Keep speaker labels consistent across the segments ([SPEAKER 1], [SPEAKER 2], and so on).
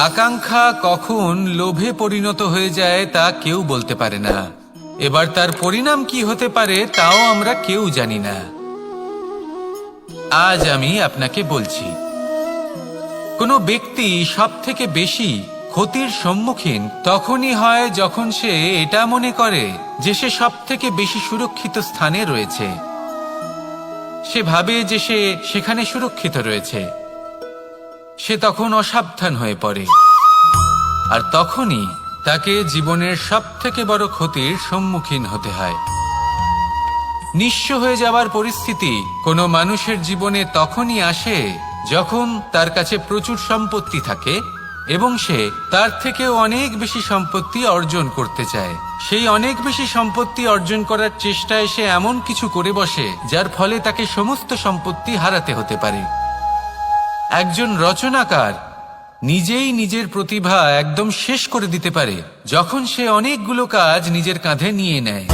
[SPEAKER 1] আকাঙ্ক্ষা কখন লোভে পরিণত হয়ে যায় তা কেউ বলতে পারে না। এবার তার পরিণাম কি হতে পারে তাও আমরা কেউ জানি না। আজ আমি আপনাকে বলছি, কোনো ব্যক্তি সবথেকে বেশি ক্ষতির সম্মুখীন তখনই হয় যখন সে এটা মনে করে যে সে সবথেকে বেশি সুরক্ষিত স্থানে রয়েছে। সে ভাবে যে সে সেখানে সুরক্ষিত রয়েছে। সে তখন অসাবধান হয়ে পড়ে, আর তখনই তাকে জীবনের সবথেকে বড় ক্ষতির সম্মুখীন হতে হয়। নিঃস্ব হয়ে যাওয়ার পরিস্থিতি কোনো মানুষের জীবনে তখনই আসে যখন তার কাছে প্রচুর সম্পত্তি থাকে এবং সে তার থেকেও অনেক বেশি সম্পত্তি অর্জন করতে চায়। সেই অনেক বেশি সম্পত্তি অর্জন করার চেষ্টায় সে এমন কিছু করে বসে যার ফলে তাকে সমস্ত সম্পত্তি হারাতে হতে পারে। একজন রচনাকার নিজেই নিজের প্রতিভা একদম শেষ করে দিতে পারে যখন সে অনেকগুলো কাজ নিজের কাঁধে নিয়ে নেয়।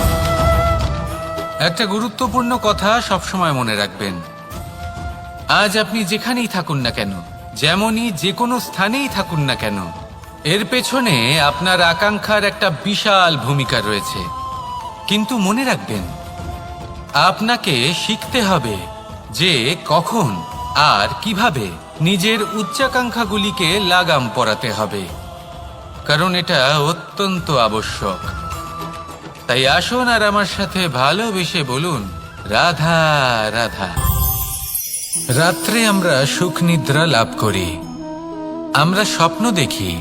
[SPEAKER 1] একটা গুরুত্বপূর্ণ কথা সবসময় মনে রাখবেন, আজ আপনি যেখানেই থাকুন না কেন, যেমনই যে কোনো স্থানেই থাকুন না কেন, এর পেছনে আপনার আকাঙ্ক্ষার একটা বিশাল ভূমিকা রয়েছে। কিন্তু মনে রাখবেন, আপনাকে শিখতে হবে যে কখন আর কিভাবে নিজের উচ্চাকাঙ্ক্ষাগুলিকে লাগাম পরাতে হবে, কারণ এটা অত্যন্ত আবশ্যক। তাই আসুন আর আমার সাথে ভালোবেসে বলুন, রাধা রাধা। রাত্রে আমরা সুখ নিদ্রা লাভ করি, আমরা স্বপ্ন দেখি,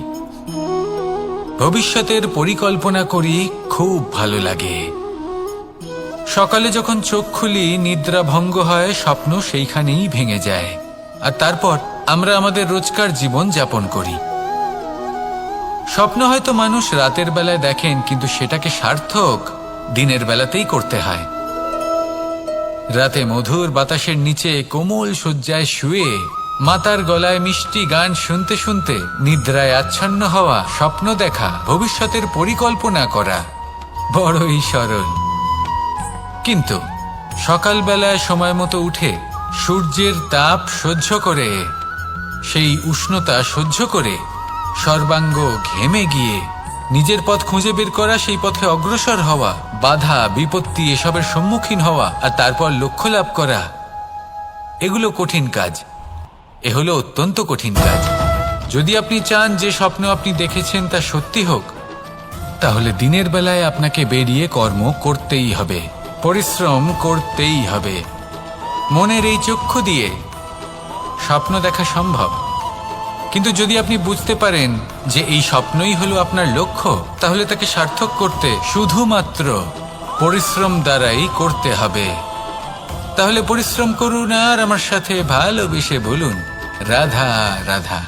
[SPEAKER 1] ভবিষ্যতের পরিকল্পনা করি, খুব ভালো লাগে। সকালে যখন চোখ খুলি নিদ্রা ভঙ্গ হয়, স্বপ্ন সেইখানেই ভেঙে যায়, আর তারপর আমরা আমাদের রোজকার জীবন যাপন করি। স্বপ্ন হয়তো মানুষ রাতের বেলায় দেখেন, কিন্তু সেটাকে সার্থক দিনের বেলাতেই করতে হয়। রাতে মধুর বাতাসের নিচে কোমল শয্যায় শুয়ে মাতার গলায় মিষ্টি গান শুনতে শুনতে নিদ্রায় আচ্ছন্ন হওয়া, স্বপ্ন দেখা, ভবিষ্যতের পরিকল্পনা করা বড়ই সরল। কিন্তু সকালবেলায় সময় মতো উঠে সূর্যের তাপ সহ্য করে, সেই উষ্ণতা সহ্য করে সর্বাঙ্গ ঘেমে গিয়ে নিজের পথ খুঁজে বের করা, সেই পথে অগ্রসর হওয়া, বাধা বিপত্তি এসবের সম্মুখীন হওয়া, আর তারপর লক্ষ্য লাভ করা, এগুলো কঠিন কাজ। এ হলো অত্যন্ত কঠিন কাজ। যদি আপনি চান যে স্বপ্ন আপনি দেখেছেন তা সত্যি হোক, তাহলে দিনের বেলায় আপনাকে বেরিয়ে কর্ম করতেই হবে, পরিশ্রম করতেই হবে। মনের এই চক্ষু দিয়ে স্বপ্ন দেখা সম্ভব, কিন্তু যদি আপনি বুঝতে পারেন যে এই স্বপ্নই হলো আপনার লক্ষ্য, তাহলে তাকে সার্থক করতে শুধুমাত্র পরিশ্রম দ্বারাই করতে হবে। তাহলে পরিশ্রম করুন আর আমার সাথে ভালোবেসে বলুন, রাধা রাধা।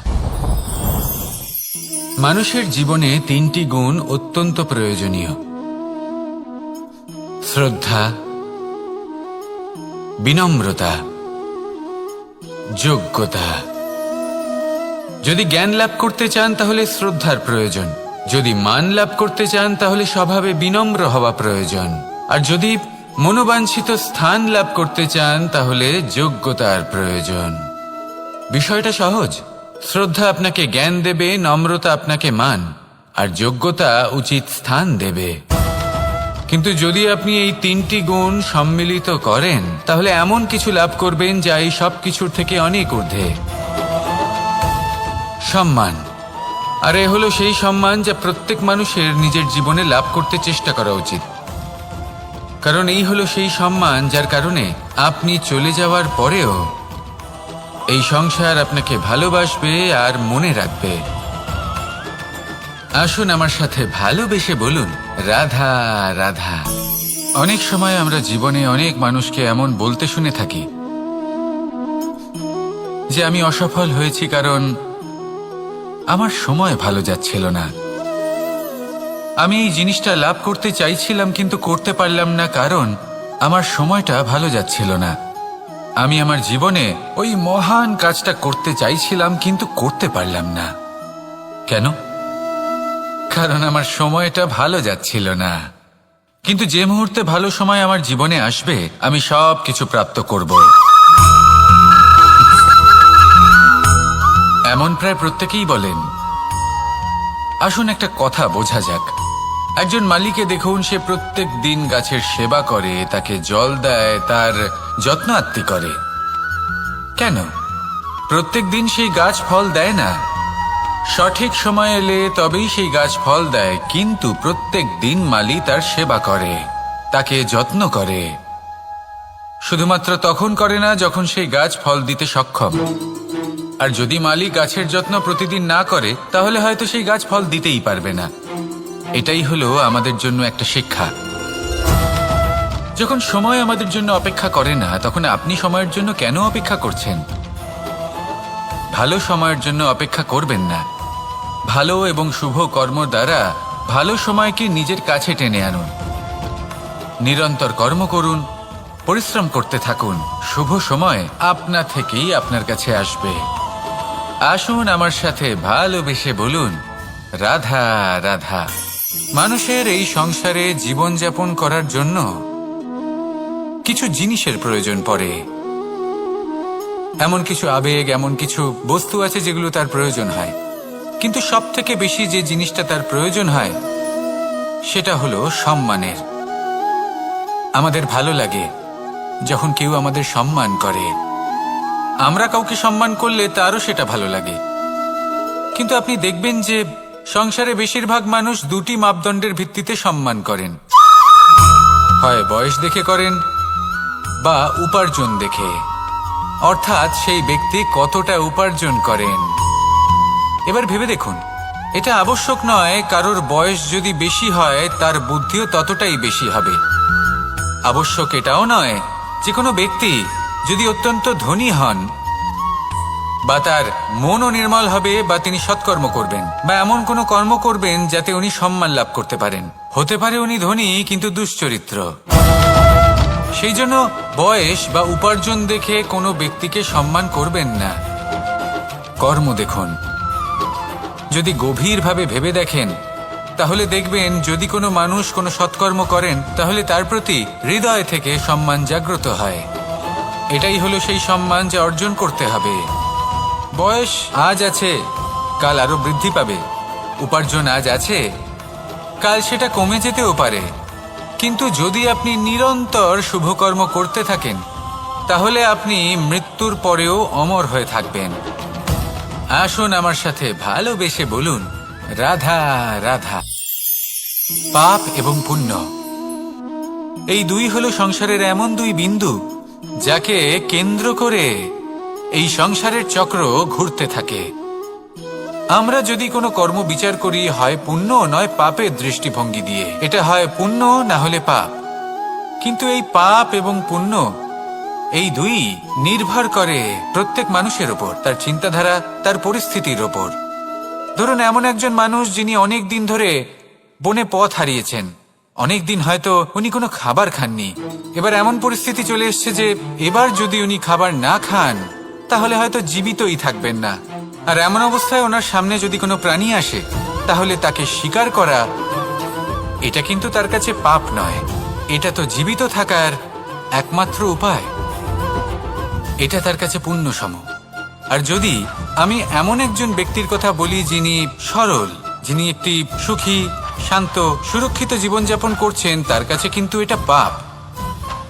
[SPEAKER 1] মানুষের জীবনে তিনটি গুণ অত্যন্ত প্রয়োজনীয়: শ্রদ্ধা, বিনম্রতা, যোগ্যতা। যদি জ্ঞান লাভ করতে চান তাহলে শ্রদ্ধার প্রয়োজন, যদি মান লাভ করতে চান তাহলে স্বভাবে বিনম্র হওয়া প্রয়োজন, আর যদি মনোবাঞ্ছিত স্থান লাভ করতে চান তাহলে যোগ্যতার প্রয়োজন। বিষয়টা সহজ। শ্রদ্ধা আপনাকে জ্ঞান দেবে, নম্রতা আপনাকে মান, আর যোগ্যতা উচিত স্থান দেবে। কিন্তু যদি আপনি এই তিনটি গুণ সম্মিলিত করেন তাহলে এমন কিছু লাভ করবেন যা এই সব কিছুর থেকে অনেক ঊর্ধ্বে। সম্মান। আর এ হলো সেই সম্মান যা প্রত্যেক মানুষের নিজের জীবনে লাভ করতে চেষ্টা করা উচিত, কারণ এই হলো সেই সম্মান যার কারণে আপনি চলে যাওয়ার পরেও এই সংসার আপনাকে ভালোবাসবে আর মনে রাখবে। আসুন আমার সাথে ভালোবেসে বলুন, রাধা রাধা। অনেক সময় আমরা জীবনে অনেক মানুষকে এমন বলতে শুনে থাকি যে আমি অসফল হয়েছি কারণ আমার সময় ভালো যাচ্ছিল না, আমি এই জিনিসটা লাভ করতে চাইছিলাম কিন্তু করতে পারলাম না কারণ আমার সময়টা ভালো যাচ্ছিল না, আমি আমার জীবনে ওই মহান কাজটা করতে চাইছিলাম কিন্তু করতে পারলাম না। কেন? কারণ আমার সময়টা ভালো যাচ্ছিল না। কিন্তু যে মুহূর্তে ভালো সময় আমার জীবনে আসবে আমি সব কিছু প্রাপ্ত করব। এমন প্রায় প্রত্যেকেই বলেন আসুন একটা কথা বোঝা যাক। একজন মালিকে দেখুন, সে প্রত্যেক দিন গাছের সেবা করে, তাকে জল দেয়, তার যত্ন আত্তি করে। কেন? প্রত্যেক দিন সেই গাছ ফল দেয় না। সঠিক সময় এলে তবেই সেই গাছ ফল দেয়, কিন্তু প্রত্যেক দিন মালি তার সেবা করে, তাকে যত্ন করে। শুধুমাত্র তখন করে না যখন সেই গাছ ফল দিতে সক্ষম। আর যদি মালি গাছের যত্ন প্রতিদিন না করে, তাহলে হয়তো সেই গাছ ফল দিতেই পারবে না। এটাই হলো আমাদের জন্য একটা শিক্ষা। যখন সময় আমাদের জন্য অপেক্ষা করে না, তখন আপনি সময়ের জন্য কেন অপেক্ষা করছেন? ভালো সময়ের জন্য অপেক্ষা করবেন না। ভালো এবং শুভ কর্ম দ্বারা ভালো সময়কে নিজের কাছে টেনে আনুন। নিরন্তর কর্ম করুন, পরিশ্রম করতে থাকুন। শুভ সময় আপনা থেকেই আপনার কাছে আসবে। আসুন আমার সাথে ভালোবেসে বলুন, রাধা রাধা। মানুষের এই সংসারে জীবনযাপন করার জন্য কিছু জিনিসের প্রয়োজন পড়ে। এমন কিছু আবেগ, এমন কিছু বস্তু আছে যেগুলো তার প্রয়োজন হয়। কিন্তু সব থেকে বেশি যে জিনিসটা তার প্রয়োজন হয় সেটা হলো সম্মানের। আমাদের ভালো লাগে যখন কেউ আমাদের সম্মান করে। আমরা কাউকে সম্মান করলে তারও সেটা ভালো লাগে। কিন্তু আপনি দেখবেন যে সংসারে বেশিরভাগ মানুষ দুটি মাপদণ্ডের ভিত্তিতে সম্মান করেন। হয় বয়স দেখে করেন বা উপার্জন দেখে, অর্থাৎ সেই ব্যক্তি কতটা উপার্জন করেন। এবার ভেবে দেখুন, এটা আবশ্যক নয় কারোর বয়স যদি বেশি হয় তার বুদ্ধিও ততটাই বেশি হবে। আবশ্যক এটাও নয় যে কোনো ব্যক্তি যদি অত্যন্ত ধনী হন বা তার মনও নির্মল হবে বা তিনি সৎকর্ম করবেন বা এমন কোনো কর্ম করবেন যাতে উনি সম্মান লাভ করতে পারেন। হতে পারে উনি ধনী কিন্তু দুশ্চরিত্র। সেই জন্য বয়স বা উপার্জন দেখে কোনো ব্যক্তিকে সম্মান করবেন না। কর্ম দেখুন। যদি গভীরভাবে ভেবে দেখেন তাহলে দেখবেন যদি কোনো মানুষ কোনো সৎকর্ম করেন তাহলে তার প্রতি হৃদয় থেকে সম্মান জাগ্রত হয়। এটাই হলো সেই সম্মান যা অর্জন করতে হবে। বয়স আজ আছে, কাল আরো বৃদ্ধি পাবে। উপার্জন আজ আছে, কাল সেটা কমে যেতেও পারে। কিন্তু যদি আপনি নিরন্তর শুভকর্ম করতে থাকেন তাহলে আপনি মৃত্যুর পরেও অমর হয়ে থাকবেন। আসুন আমার সাথে ভালোবেসে বলুন, রাধা রাধা। পাপ এবং পুণ্য, এই দুই হলো সংসারের এমন দুই বিন্দু যাকে কেন্দ্র করে এই সংসারের চক্র ঘুরতে থাকে। আমরা যদি কোনো কর্ম বিচার করি, হয় পুণ্য নয় পাপের দৃষ্টিভঙ্গি দিয়ে, এটা হয় পুণ্য না হলে পাপ। কিন্তু এই পাপ এবং পুণ্য এই দুই নির্ভর করে প্রত্যেক মানুষের ওপর, তার চিন্তাধারা, তার পরিস্থিতির ওপর। ধরুন এমন একজন মানুষ যিনি অনেক দিন ধরে বনে পথ হারিয়েছেন, অনেক দিন হয়তো উনি কোনো খাবার খাননি। এবার এমন পরিস্থিতি চলে এসছে যে এবার যদি উনি খাবার না খান তাহলে হয়তো জীবিতই থাকবেন না। আর এমন অবস্থায় ওনার সামনে যদি কোনো প্রাণী আসে তাহলে তাকে শিকার করা, এটা কিন্তু তার কাছে পাপ নয়। এটা তো জীবিত থাকার একমাত্র উপায়। এটা তার কাছে পুণ্য সম। আর যদি আমি এমন একজন ব্যক্তির কথা বলি যিনি সরল, যিনি একটি সুখী, শান্ত, সুরক্ষিত জীবনযাপন করছেন, তার কাছে কিন্তু এটা পাপ।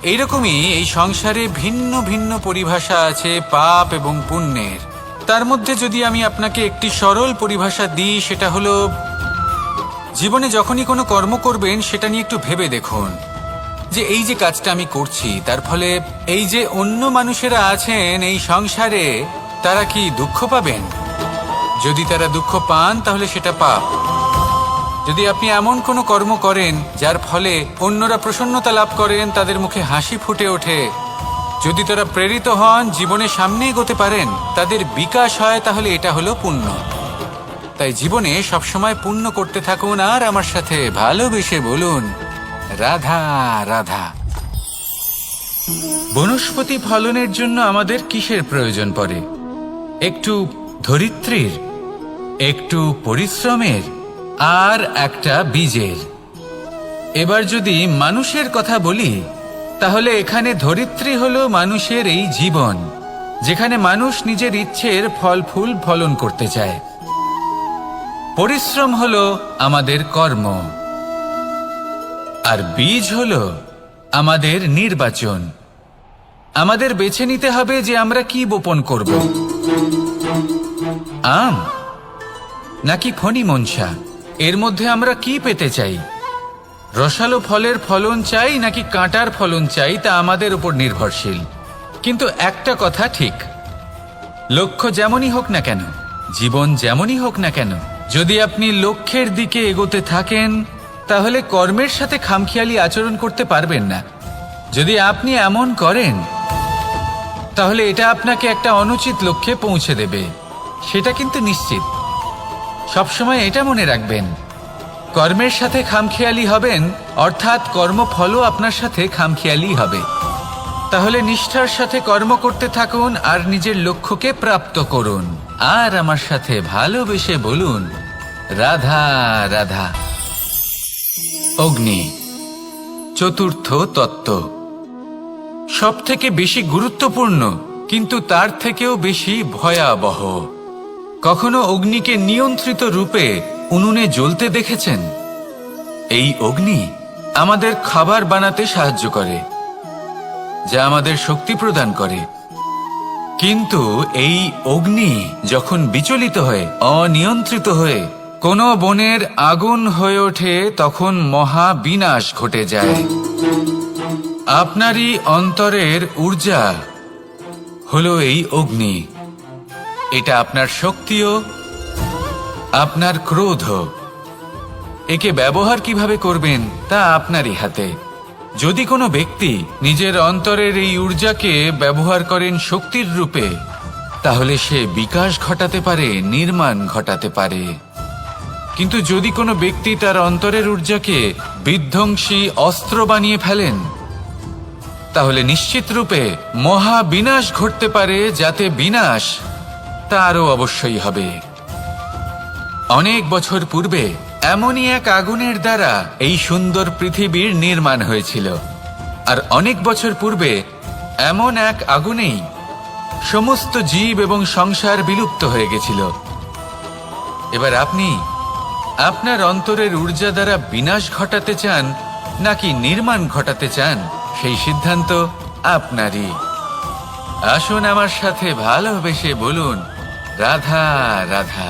[SPEAKER 1] এইরকমই এই সংসারে ভিন্ন ভিন্ন পরিভাষা আছে পাপ এবং পুণ্যের। তার মধ্যে যদি আমি আপনাকে একটি সরল পরিভাষা দিই, সেটা হলো জীবনে যখনই কোনো কর্ম করবেন সেটা নিয়ে একটু ভেবে দেখুন যে এই যে কাজটা আমি করছি তার ফলে এই যে অন্য মানুষেরা আছেন এই সংসারে, তারা কি দুঃখ পাবেন? যদি তারা দুঃখ পান তাহলে সেটা পাপ। যদি আপনি এমন কোনো কর্ম করেন যার ফলে অন্যরা প্রসন্নতা লাভ করেন, তাদের মুখে হাসি ফুটে ওঠে, যদি তারা প্রেরিত হন, জীবনে সামনে এগোতে পারেন, তাদের বিকাশ হয়, তাহলে এটা হলো পুণ্য। তাই জীবনে সবসময় পুণ্য করতে থাকুন আর আমার সাথে ভালোবেসে বলুন, রাধা রাধা। বনস্পতি ফলনের জন্য আমাদের কিসের প্রয়োজন পড়ে? একটু ধরিত্রীর, একটু পরিশ্রমের আর একটা বীজের। এবার যদি মানুষের কথা বলি তাহলে এখানে ধরিত্রী হলো মানুষের এই জীবন, যেখানে মানুষ নিজের ইচ্ছের ফল ফুল ফলন করতে চায়। পরিশ্রম হলো আমাদের কর্ম, আর বীজ হলো আমাদের নির্বাচন। আমাদের বেছে নিতে হবে যে আমরা কি বপন করব, আম নাকি ফণি মনসা। এর মধ্যে আমরা কি পেতে চাই? রসালো ফলের ফলন চাই নাকি কাঁটার ফলন চাই, তা আমাদের উপর নির্ভরশীল। কিন্তু একটা কথা ঠিক, লক্ষ্য যেমনই হোক না কেন, জীবন যেমনই হোক না কেন, যদি আপনি লক্ষ্যের দিকে এগোতে থাকেন তাহলে কর্মের সাথে খামখেয়ালি আচরণ করতে পারবেন না। যদি আপনি এমন করেন তাহলে এটা আপনাকে একটা অনুচিত লক্ষ্যে পৌঁছে দেবে, সেটা কিন্তু নিশ্চিত। সবসময় এটা মনে রাখবেন, কর্মের সাথে খামখেয়ালি হবেন অর্থাৎ কর্মফলও আপনার সাথে খামখেয়ালি হবে। তাহলে নিষ্ঠার সাথে কর্ম করতে থাকুন আর নিজের লক্ষ্যকে প্রাপ্ত করুন। আর আমার সাথে ভালোবেসে বলুন, রাধা রাধা। অগ্নি চতুর্থ তত্ত্ব, সব থেকে বেশি গুরুত্বপূর্ণ কিন্তু তার থেকেও বেশি ভয়াবহ। কখনো অগ্নিকে নিয়ন্ত্রিত রূপে উনুনে জ্বলতে দেখেছেন? এই অগ্নি আমাদের খাবার বানাতে সাহায্য করে, যা আমাদের শক্তি প্রদান করে। কিন্তু এই অগ্নি যখন বিচলিত হয়ে, অনিয়ন্ত্রিত হয়ে কোনো বনের আগুন হয়ে ওঠে, তখন মহা বিনাশ ঘটে যায়। আপনারই অন্তরের ঊর্জা হলো এই অগ্নি। এটা আপনার শক্তিও, আপনার ক্রোধ। একে ব্যবহার কিভাবে করবেন তা আপনারই হাতে। যদি কোনো ব্যক্তি নিজের অন্তরের এই ঊর্জাকে ব্যবহার করেন শক্তির রূপে, তাহলে সে বিকাশ ঘটাতে পারে, নির্মাণ ঘটাতে পারে। কিন্তু যদি কোনো ব্যক্তি তার অন্তরের ঊর্জাকে বিধ্বংসী অস্ত্র বানিয়ে ফেলেন, তাহলে নিশ্চিত রূপে মহা বিনাশ ঘটতে পারে, যাতে বিনাশ তারও অবশ্যই হবে। অনেক বছর পূর্বে এমনই এক আগুনের দ্বারা এই সুন্দর পৃথিবীর নির্মাণ হয়েছিল। আর অনেক বছর পূর্বে এমন এক আগুনেই সমস্ত জীব এবং সংসার বিলুপ্ত হয়ে গেছিল। এবার আপনি আপনার অন্তরের ঊর্জা দ্বারা বিনাশ ঘটাতে চান নাকি নির্মাণ ঘটাতে চান, সেই সিদ্ধান্ত আপনারই। আসুন আমার সাথে ভালোবেসে বলুন, রাধা রাধা।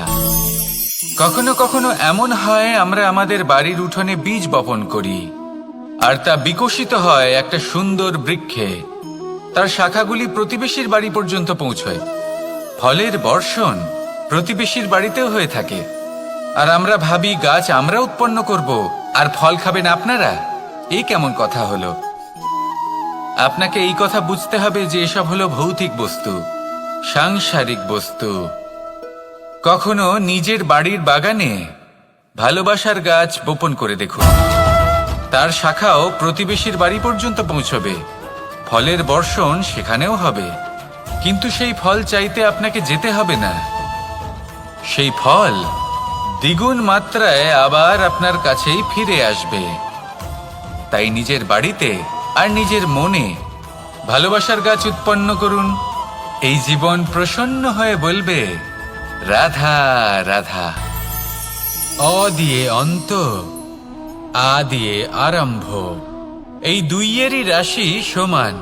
[SPEAKER 1] কখনো কখনো এমন হয়, আমরা আমাদের বাড়ির উঠোনে বীজ বপন করি আর তা বিকশিত হয় একটা সুন্দর বৃক্ষে। তার শাখাগুলি প্রতিবেশীর বাড়ি পর্যন্ত পৌঁছয়। ফলের বর্ষণ প্রতিবেশীর বাড়িতেও হয়ে থাকে। আর আমরা ভাবি গাছ আমরা উৎপন্ন করব আর ফল খাবেন আপনারা। এই কেমন কথা হলো? আপনাকে এই কথা বুঝতে হবে যে এসব হলো ভৌতিক বস্তু, সাংসারিক বস্তু। কখনো নিজের বাড়ির বাগানে ভালোবাসার গাছ বপন করে দেখুন। তার শাখাও প্রতিবেশীর বাড়ি পর্যন্ত পৌঁছবে, ফলের বর্ষণ সেখানেও হবে। কিন্তু সেই ফল চাইতে আপনাকে যেতে হবে না, সেই ফল দ্বিগুণ মাত্রায় আবার আপনার কাছেই ফিরে আসবে। তাই নিজের বাড়িতে আর নিজের মনে ভালোবাসার গাছ উৎপন্ন করুন। এই জীবন প্রসন্ন হয়ে বলবে, রাধা রাধা। অ দিয়ে অন্ত, আ দিয়ে আরম্ভ, এই দুইয়েরই রাশি সমান।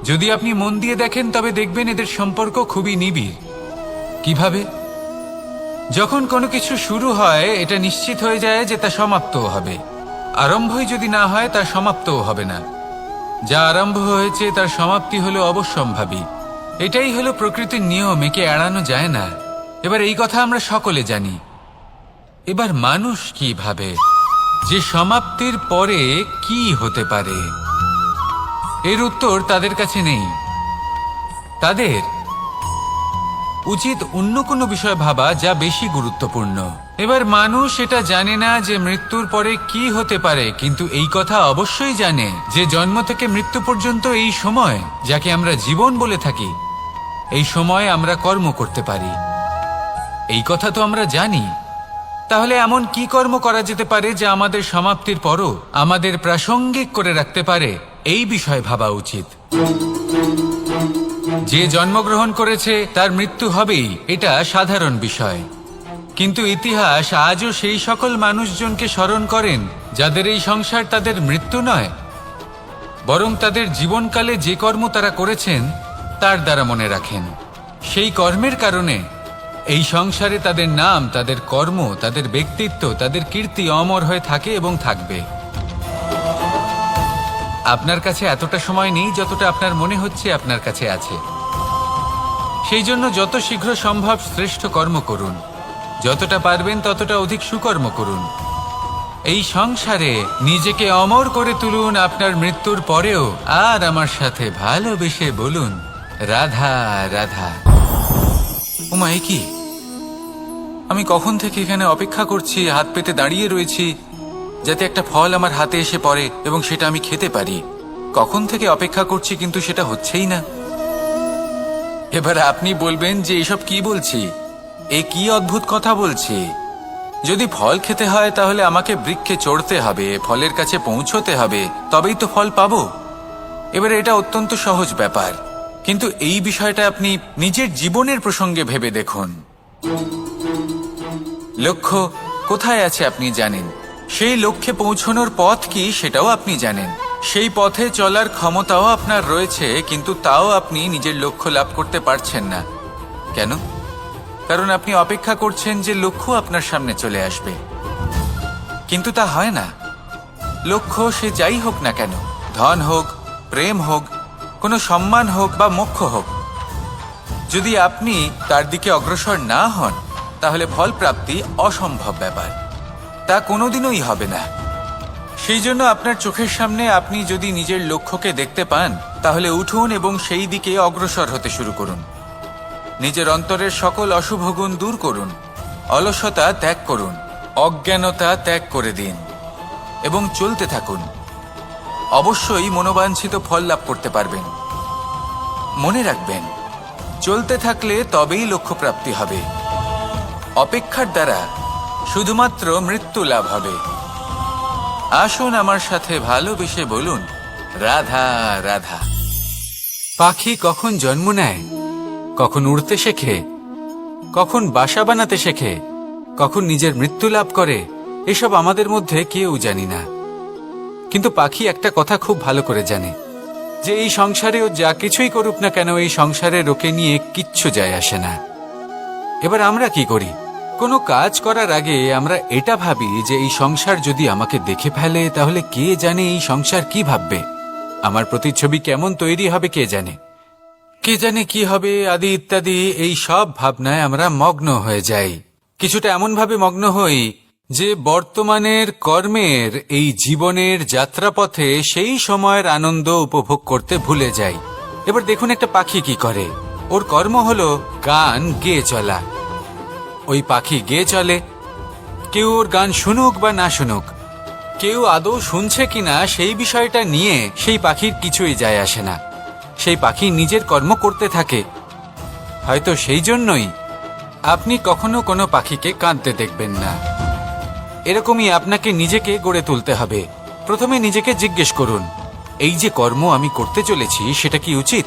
[SPEAKER 1] যদি আপনি মন দিয়ে দেখেন তবে দেখবেন এদের সম্পর্ক খুবই নিবিড়। কিভাবে? যখন কোনো কিছু শুরু হয় এটা নিশ্চিত হয়ে যায় যে তা সমাপ্তও হবে। আরম্ভই যদি না হয় তা সমাপ্তও হবে না। যা আরম্ভ হয়েছে তার সমাপ্তি হলো অবশ্যম্ভাবী। এটাই হলো প্রকৃতির নিয়ম, একে এড়ানো যায় না। এবার এই কথা আমরা সকলে জানি। এবার মানুষ কি ভাবে যে সমাপ্তির পরে কি হতে পারে, এর উত্তর তাদের কাছে নেই। তাদের উচিত অন্য কোনো বিষয় ভাবা যা বেশি গুরুত্বপূর্ণ। এবার মানুষ এটা জানে না যে মৃত্যুর পরে কি হতে পারে, কিন্তু এই কথা অবশ্যই জানে যে জন্ম থেকে মৃত্যু পর্যন্ত এই সময়, যাকে আমরা জীবন বলে থাকি, এই সময় আমরা কর্ম করতে পারি। এই কথা তো আমরা জানি। তাহলে এমন কি কর্ম করা যেতে পারে যা আমাদের সমাপ্তির পরও আমাদের প্রাসঙ্গিক করে রাখতে পারে, এই বিষয়ে ভাবা উচিত। যে জন্মগ্রহণ করেছে তার মৃত্যু হবেই, এটা সাধারণ বিষয়। কিন্তু ইতিহাস আজও সেই সকল মানুষজনকে স্মরণ করেন যাদের এই সংসার তাদের মৃত্যু নয়, বরং তাদের জীবনকালে যে কর্ম তারা করেছেন তার দ্বারা মনে রাখেন। সেই কর্মের কারণে এই সংসারে তাদের নাম, তাদের কর্ম, তাদের ব্যক্তিত্ব, তাদের কীর্তি অমর হয়ে থাকে এবং থাকবে। আপনার কাছে এতটা সময় নেই যতটা আপনার মনে হচ্ছে আপনার কাছে আছে। সেই জন্য যত শীঘ্র সম্ভব শ্রেষ্ঠ কর্ম করুন, যতটা পারবেন ততটা অধিক সুকর্ম করুন। এই সংসারে নিজেকে অমর করে তুলুন আপনার মৃত্যুর পরেও, আর আমার সাথে ভালোবেসে বলুন রাধা রাধা। ওমা, এ কি? আমি কখন থেকে এখানে অপেক্ষা করছি, হাত পেতে দাঁড়িয়ে রয়েছি যাতে একটা ফল আমার হাতে এসে পড়ে এবং সেটা আমি খেতে পারি। কখন থেকে অপেক্ষা করছি, কিন্তু সেটা হচ্ছেই না। এবার আপনি বলবেন যে এসব কি বলছি, এ কি অদ্ভুত কথা বলছি। যদি ফল খেতে হয় তাহলে আমাকে বৃক্ষে চড়তে হবে, ফলের কাছে পৌঁছতে হবে, তবেই তো ফল পাবো। এবারে এটা অত্যন্ত সহজ ব্যাপার, কিন্তু এই বিষয়টা আপনি নিজের জীবনের প্রসঙ্গে ভেবে দেখুন। লক্ষ্য কোথায় আছে আপনি জানেন, সেই লক্ষ্যে পৌঁছানোর পথ কি সেটাও আপনি জানেন, সেই পথে চলার ক্ষমতাও আপনার রয়েছে, কিন্তু তাও আপনি নিজের লক্ষ্য লাভ করতে পারছেন না। কেন? কারণ আপনি অপেক্ষা করছেন যে লক্ষ্য আপনার সামনে চলে আসবে, কিন্তু তা হয় না। লক্ষ্য সে যাই হোক না কেন, ধন হোক, প্রেম হোক, কোনো সম্মান হোক বা মোক্ষ হোক, যদি আপনি তার দিকে অগ্রসর না হন তাহলে ফল প্রাপ্তি অসম্ভব ব্যাপার, তা কোনোদিনই হবে না। সেই জন্য আপনার চোখের সামনে আপনি যদি নিজের লক্ষ্যকে দেখতে পান তাহলে উঠুন এবং সেই দিকে অগ্রসর হতে শুরু করুন। নিজের অন্তরের সকল অশুভ গুণ দূর করুন, অলসতা ত্যাগ করুন, অজ্ঞানতা ত্যাগ করে দিন এবং চলতে থাকুন। অবশ্যই মনোবাঞ্ছিত ফল লাভ করতে পারবেন। মনে রাখবেন, চলতে থাকলে তবেই লক্ষ্য প্রাপ্তি হবে। অপেক্ষার দ্বারা শুধুমাত্র মৃত্যু লাভ হবে। আসুন আমার সাথে ভালোবেসে বলুন রাধা রাধা। পাখি কখন জন্ম নেয়, কখন উড়তে শেখে, কখন বাসা বানাতে শেখে, কখন নিজের মৃত্যু লাভ করে, এসব আমাদের মধ্যে কেউ জানি না। কিন্তু পাখি একটা কথা খুব ভালো করে জানে, যে এই সংসারে ও যা কিছুই করুক না কেন, এই সংসারে ওকে নিয়ে কিচ্ছু যায় আসে না। এবার আমরা কি করি? কোনো কাজ করার আগে আমরা এটা ভাবি যে এই সংসার যদি আমাকে দেখে ফেলে তাহলে কে জানে এই সংসার কি ভাববে, আমার প্রতিচ্ছবি কেমন তৈরি হবে কে জানে, কে জানে কি হবে আদি ইত্যাদি। এই সব ভাবনায় আমরা মগ্ন হয়ে যাই। কিছুটা এমন ভাবে মগ্ন হই যে বর্তমানের কর্মের এই জীবনের যাত্রাপথে সেই সময়ের আনন্দ উপভোগ করতে ভুলে যাই। এবার দেখুন একটা পাখি কি করে, ওর কর্ম হলো গান গেয়ে চলা। ওই পাখি গেয়ে চলে, কেউ ওর গান শুনুক বা না শুনুক, কেউ আদৌ শুনছে কিনা সেই বিষয়টা নিয়ে সেই পাখির কিছুই যায় আসে না। সেই পাখি নিজের কর্ম করতে থাকে। হয়তো সেই জন্যই আপনি কখনো কোনো পাখিকে কাঁদতে দেখবেন না। এরকমই আপনাকে নিজেকে গড়ে তুলতে হবে। প্রথমে নিজেকে জিজ্ঞেস করুন, এই যে কর্ম আমি করতে চলেছি সেটা কি উচিত?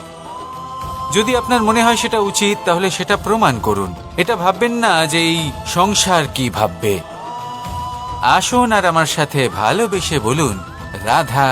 [SPEAKER 1] যদি আপনার মনে হয় সেটা উচিত তাহলে সেটা প্রমাণ করুন। এটা ভাববেন না যে এই সংসার কি ভাববে। আসুন আর আমার সাথে ভালোবেসে বলুন রাধা।